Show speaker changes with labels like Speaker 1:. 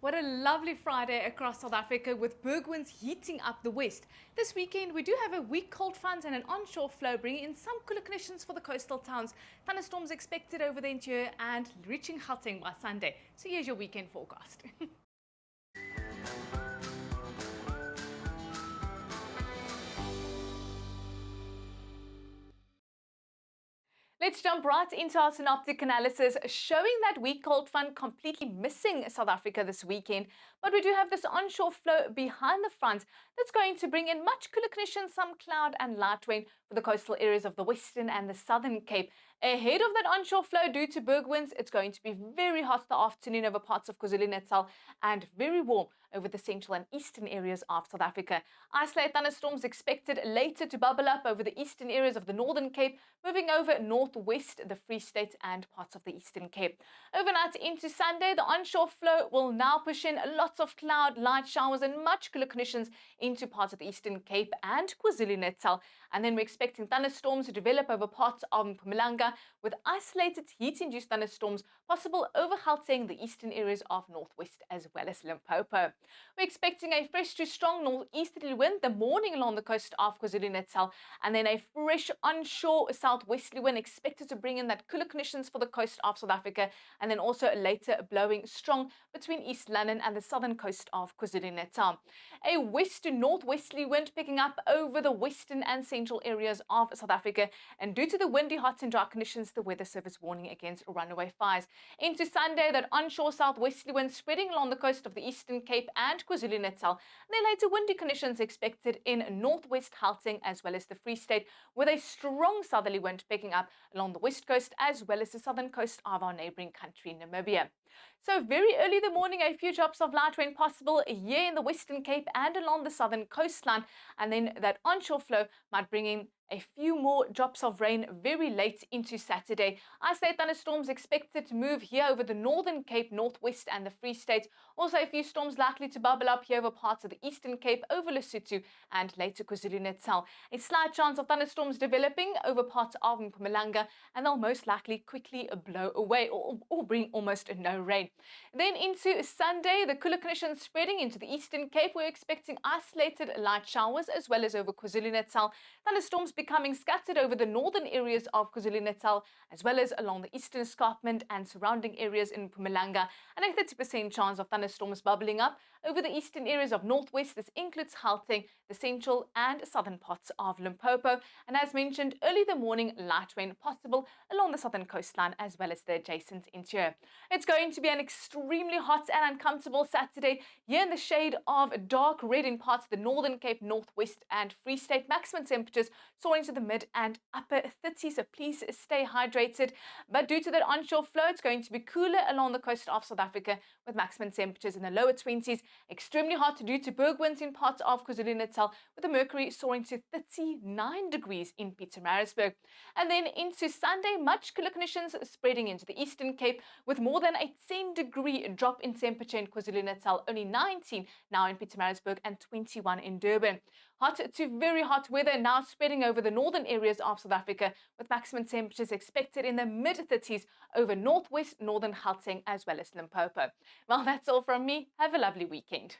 Speaker 1: What a lovely Friday across South Africa with berg winds heating up the west. This weekend we do have a weak cold front and an onshore flow bringing in some cooler conditions for the coastal towns. Thunderstorms expected over the interior and reaching Gauteng by Sunday. So here's your weekend forecast. Let's jump right into our synoptic analysis showing that weak cold front completely missing South Africa this weekend. But we do have this onshore flow behind the front that's going to bring in much cooler conditions, some cloud and light rain for the coastal areas of the Western and the Southern Cape. Ahead of that onshore flow due to berg winds, it's going to be very hot the afternoon over parts of KwaZulu-Natal and very warm over the central and eastern areas of South Africa. Isolated thunderstorms expected later to bubble up over the eastern areas of the Northern Cape, moving over northwest, the Free State and parts of the Eastern Cape. Overnight into Sunday, the onshore flow will now push in lots of cloud, light showers and much cooler conditions into parts of the Eastern Cape and KwaZulu-Natal. And then we're expecting thunderstorms to develop over parts of Mpumalanga with isolated heat-induced thunderstorms possible over Gauteng, the eastern areas of northwest as well as Limpopo. We're expecting a fresh to strong northeasterly wind the morning along the coast of KwaZulu-Natal, and then a fresh onshore southwesterly wind expected to bring in that cooler conditions for the coast of South Africa, and then also later blowing strong between East London and the southern coast of KwaZulu-Natal. A west to northwesterly wind picking up over the western and central areas of South Africa, and due to the windy, hot and dry conditions, the Weather Service warning against runaway fires. Into Sunday, that onshore southwesterly wind spreading along the coast of the Eastern Cape and KwaZulu-Natal. And then later windy conditions expected in northwest Gauteng as well as the Free State, with a strong southerly wind picking up along the west coast as well as the southern coast of our neighboring country, Namibia. So very early in the morning, a few drops of light rain possible here in the Western Cape and along the southern coastline, and then that onshore flow might bring in a few more drops of rain very late into Saturday. Isolated thunderstorms expected to move here over the Northern Cape, Northwest and the Free State. Also a few storms likely to bubble up here over parts of the Eastern Cape, over Lesotho and later KwaZulu-Natal. A slight chance of thunderstorms developing over parts of Mpumalanga, and they'll most likely quickly blow away or bring almost no rain. Then into Sunday, the cooler conditions spreading into the Eastern Cape. We're expecting isolated light showers as well as over KwaZulu-Natal. Thunderstorms becoming scattered over the northern areas of KwaZulu-Natal as well as along the eastern escarpment and surrounding areas in Mpumalanga, and a 30% chance of thunderstorms bubbling up over the eastern areas of northwest. This includes Gauteng, the central and southern parts of Limpopo, and as mentioned early in the morning, light rain possible along the southern coastline as well as the adjacent interior. It's going to be an extremely hot and uncomfortable Saturday here in the shade of dark red in parts of the Northern Cape, Northwest and Free State. Maximum temperatures soaring to the mid and upper 30s, so please stay hydrated. But due to that onshore flow, it's going to be cooler along the coast of South Africa with maximum temperatures in the lower 20s. Extremely hot due to berg winds in parts of KwaZulu-Natal, with the mercury soaring to 39 degrees in Pietermaritzburg. And then into Sunday, much cooler conditions spreading into the Eastern Cape with more than a 10-degree drop in temperature in KwaZulu-Natal, only 19 now in Pietermaritzburg and 21 in Durban. Hot to very hot weather now spreading over the northern areas of South Africa, with maximum temperatures expected in the mid-30s over northwest, northern Gauteng as well as Limpopo. Well, that's all from me. Have a lovely weekend.